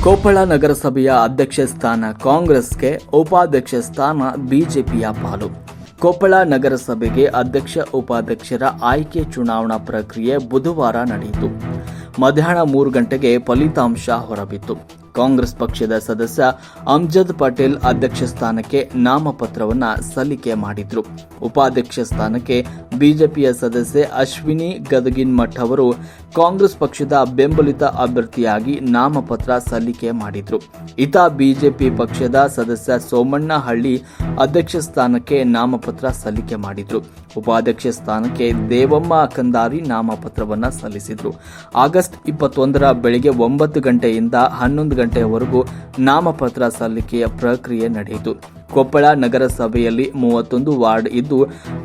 ಕೊಪ್ಪಳ ನಗರಸಭೆಯ ಅಧ್ಯಕ್ಷ ಸ್ಥಾನ ಕಾಂಗ್ರೆಸ್ಗೆ, ಉಪಾಧ್ಯಕ್ಷ ಸ್ಥಾನ ಬಿಜೆಪಿಯ ಪಾಲು. ಕೊಪ್ಪಳ ನಗರಸಭೆಗೆ ಅಧ್ಯಕ್ಷ ಉಪಾಧ್ಯಕ್ಷರ ಆಯ್ಕೆ ಚುನಾವಣಾ ಪ್ರಕ್ರಿಯೆ ಬುಧವಾರ ನಡೆಯಿತು. ಮಧ್ಯಾಹ್ನ 3 ಗಂಟೆಗೆ ಫಲಿತಾಂಶ ಹೊರಬಿತ್ತು. ಕಾಂಗ್ರೆಸ್ ಪಕ್ಷದ ಸದಸ್ಯ ಅಮ್ಜದ್ ಪಟೇಲ್ ಅಧ್ಯಕ್ಷ ಸ್ಥಾನಕ್ಕೆ ನಾಮಪತ್ರವನ್ನು ಸಲ್ಲಿಕೆ ಮಾಡಿದ್ರು. ಉಪಾಧ್ಯಕ್ಷ ಸ್ಥಾನಕ್ಕೆ ಬಿಜೆಪಿಯ ಸದಸ್ಯೆ ಅಶ್ವಿನಿ ಗದಗಿನ್ಮಠ್ ಅವರು ಕಾಂಗ್ರೆಸ್ ಪಕ್ಷದ ಬೆಂಬಲಿತ ಅಭ್ಯರ್ಥಿಯಾಗಿ ನಾಮಪತ್ರ ಸಲ್ಲಿಕೆ ಮಾಡಿದ್ರು. ಇತ ಬಿಜೆಪಿ ಪಕ್ಷದ ಸದಸ್ಯ ಸೋಮಣ್ಣ ಹಳ್ಳಿ ಅಧ್ಯಕ್ಷ ಸ್ಥಾನಕ್ಕೆ ನಾಮಪತ್ರ ಸಲ್ಲಿಕೆ ಮಾಡಿದ್ರು. ಉಪಾಧ್ಯಕ್ಷ ಸ್ಥಾನಕ್ಕೆ ದೇವಮ್ಮ ಕಂದಾರಿ ನಾಮಪತ್ರವನ್ನು ಸಲ್ಲಿಸಿದ್ರು. ಆಗಸ್ಟ್ 21ರ ಬೆಳಗ್ಗೆ 9 ಗಂಟೆಯಿಂದ 11 ಗಂಟೆಯವರೆಗೂ ನಾಮಪತ್ರ ಸಲ್ಲಿಕೆಯ ಪ್ರಕ್ರಿಯೆ ನಡೆಯಿತು. ಕೊಪ್ಪಳ ನಗರಸಭೆಯಲ್ಲಿ 31 ವಾರ್ಡ್ ಇದ್ದು,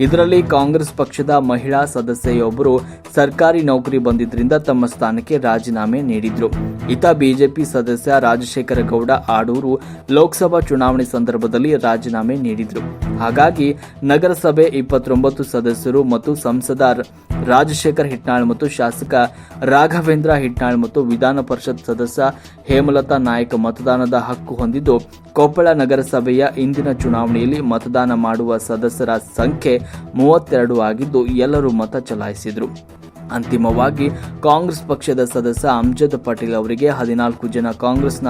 ಇದರಲ್ಲಿ ಕಾಂಗ್ರೆಸ್ ಪಕ್ಷದ ಮಹಿಳಾ ಸದಸ್ಯೆಯೊಬ್ಬರು ಸರ್ಕಾರಿ ನೌಕರಿ ಬಂದಿದ್ದರಿಂದ ತಮ್ಮ ಸ್ಥಾನಕ್ಕೆ ರಾಜೀನಾಮೆ ನೀಡಿದ್ರು. ಇತ ಬಿಜೆಪಿ ಸದಸ್ಯ ರಾಜಶೇಖರ ಗೌಡ ಆಡೂರು ಲೋಕಸಭಾ ಚುನಾವಣೆ ಸಂದರ್ಭದಲ್ಲಿ ರಾಜೀನಾಮೆ ನೀಡಿದ್ರು. ಹಾಗಾಗಿ ನಗರಸಭೆ 29 ಸದಸ್ಯರು ಮತ್ತು ಸಂಸದ ರಾಜಶೇಖರ್ ಹಿಟ್ನಾಳ್ ಮತ್ತು ಶಾಸಕ ರಾಘವೇಂದ್ರ ಹಿಟ್ನಾಳ್ ಮತ್ತು ವಿಧಾನ ಪರಿಷತ್ ಸದಸ್ಯ ಹೇಮಲತಾ ನಾಯಕ್ ಮತದಾನದ ಹಕ್ಕು ಹೊಂದಿದ್ದು, ಕೊಪ್ಪಳ ನಗರಸಭೆಯ ಇಂದಿನ ಚುನಾವಣೆಯಲ್ಲಿ ಮತದಾನ ಮಾಡುವ ಸದಸ್ಯರ ಸಂಖ್ಯೆ 32 ಆಗಿದ್ದು, ಎಲ್ಲರೂ ಮತ ಚಲಾಯಿಸಿದರು. ಅಂತಿಮವಾಗಿ ಕಾಂಗ್ರೆಸ್ ಪಕ್ಷದ ಸದಸ್ಯ ಅಮ್ಜದ್ ಪಟೇಲ್ ಅವರಿಗೆ 14 ಜನ ಕಾಂಗ್ರೆಸ್ನ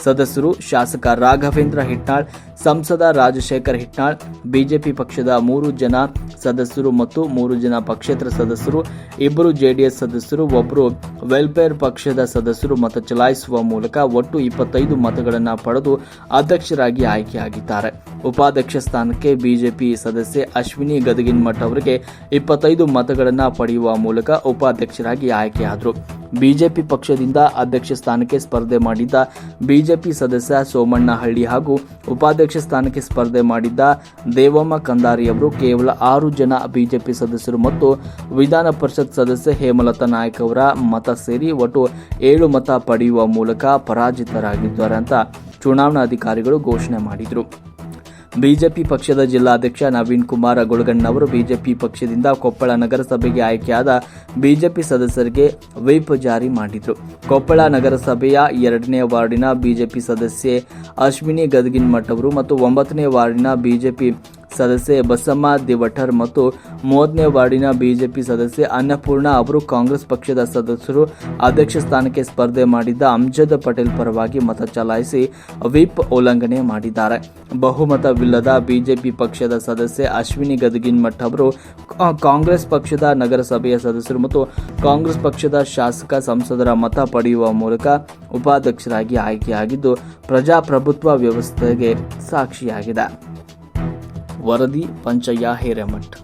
ಸದಸ್ಯರು, ಶಾಸಕ ರಾಘವೇಂದ್ರ ಹಿಟ್ನಾಳ್, ಸಂಸದ ರಾಜಶೇಖರ್ ಹಿಟ್ನಾಳ್, ಬಿಜೆಪಿ ಪಕ್ಷದ 3 ಜನ ಸದಸ್ಯರು ಮತ್ತು 3 ಜನ ಪಕ್ಷೇತರ ಸದಸ್ಯರು, 2 ಜೆಡಿಎಸ್ ಸದಸ್ಯರು, 1 ವೆಲ್ಫೇರ್ ಪಕ್ಷದ ಸದಸ್ಯರು ಮತ ಚಲಾಯಿಸುವ ಮೂಲಕ ಒಟ್ಟು 25 ಮತಗಳನ್ನು ಪಡೆದು ಅಧ್ಯಕ್ಷರಾಗಿ ಆಯ್ಕೆಯಾಗಿದ್ದಾರೆ. ಉಪಾಧ್ಯಕ್ಷ ಸ್ಥಾನಕ್ಕೆ ಬಿಜೆಪಿ ಸದಸ್ಯೆ ಅಶ್ವಿನಿ ಗದಗಿನ್ಮಠ್ ಅವರಿಗೆ 25 ಮತಗಳನ್ನು ಪಡೆಯುವ ಮೂಲಕ ಉಪಾಧ್ಯಕ್ಷರಾಗಿ ಆಯ್ಕೆಯಾದರು. ಬಿಜೆಪಿ ಪಕ್ಷದಿಂದ ಅಧ್ಯಕ್ಷ ಸ್ಥಾನಕ್ಕೆ ಸ್ಪರ್ಧೆ ಮಾಡಿದ್ದ ಬಿಜೆಪಿ ಸದಸ್ಯ ಸೋಮಣ್ಣ ಹಳ್ಳಿ ಹಾಗೂ ಉಪಾಧ್ಯಕ್ಷ ಸ್ಥಾನಕ್ಕೆ ಸ್ಪರ್ಧೆ ಮಾಡಿದ್ದ ದೇವಮ್ಮ ಕಂದಾರಿ ಅವರು ಕೇವಲ 6 ಜನ ಬಿಜೆಪಿ ಸದಸ್ಯರು ಮತ್ತು ವಿಧಾನ ಪರಿಷತ್ ಸದಸ್ಯೆ ಹೇಮಲತಾ ನಾಯಕ್ ಅವರ ಮತ ಸೇರಿ ಒಟ್ಟು 7 ಮತ ಪಡೆಯುವ ಮೂಲಕ ಪರಾಜಿತರಾಗಿದ್ದಾರೆ ಅಂತ ಚುನಾವಣಾಧಿಕಾರಿಗಳು ಘೋಷಣೆ ಮಾಡಿದರು. ಬಿಜೆಪಿ ಪಕ್ಷದ ಜಿಲ್ಲಾಧ್ಯಕ್ಷ ನವೀನ್ ಕುಮಾರ್ ಗೊಳಗಣ್ಣವರು ಬಿಜೆಪಿ ಪಕ್ಷದಿಂದ ಕೊಪ್ಪಳ ನಗರಸಭೆಗೆ ಆಯ್ಕೆಯಾದ ಬಿಜೆಪಿ ಸದಸ್ಯರಿಗೆ ವಿಪ್ ಜಾರಿ ಮಾಡಿದರು. ಕೊಪ್ಪಳ ನಗರಸಭೆಯ 2ನೇ ವಾರ್ಡಿನ ಬಿಜೆಪಿ ಸದಸ್ಯೆ ಅಶ್ವಿನಿ ಗದಗಿನ್ಮಠ್ ಅವರು ಮತ್ತು 9ನೇ ವಾರ್ಡಿನ ಬಿಜೆಪಿ ಸದಸ್ಯೆ ಬಸಮ್ಮ ದಿವಠರ್ ಮತ್ತು 30ನೇ ವಾರ್ಡಿನ ಬಿಜೆಪಿ ಸದಸ್ಯೆ ಅನ್ನಪೂರ್ಣ ಅವರು ಕಾಂಗ್ರೆಸ್ ಪಕ್ಷದ ಸದಸ್ಯರು ಅಧ್ಯಕ್ಷ ಸ್ಥಾನಕ್ಕೆ ಸ್ಪರ್ಧೆ ಮಾಡಿದ್ದ ಅಮ್ಜದ್ ಪಟೇಲ್ ಪರವಾಗಿ ಮತ ಚಲಾಯಿಸಿ ವಿಪ್ ಉಲ್ಲಂಘನೆ ಮಾಡಿದ್ದಾರೆ. ಬಹುಮತವಿಲ್ಲದ ಬಿಜೆಪಿ ಪಕ್ಷದ ಸದಸ್ಯೆ ಅಶ್ವಿನಿ ಗದಗಿನ್ಮಠ್ ಅವರು ಕಾಂಗ್ರೆಸ್ ಪಕ್ಷದ ನಗರಸಭೆಯ ಸದಸ್ಯರು ಮತ್ತು ಕಾಂಗ್ರೆಸ್ ಪಕ್ಷದ ಶಾಸಕ ಸಂಸದರ ಮತ ಪಡೆಯುವ ಮೂಲಕ ಉಪಾಧ್ಯಕ್ಷರಾಗಿ ಆಯ್ಕೆಯಾಗಿದ್ದು, ಪ್ರಜಾಪ್ರಭುತ್ವ ವ್ಯವಸ್ಥೆಗೆ ಸಾಕ್ಷಿಯಾಗಿದೆ. ವರದಿ ಪಂಚಯ್ಯ ಹಿರೇಮಠ್.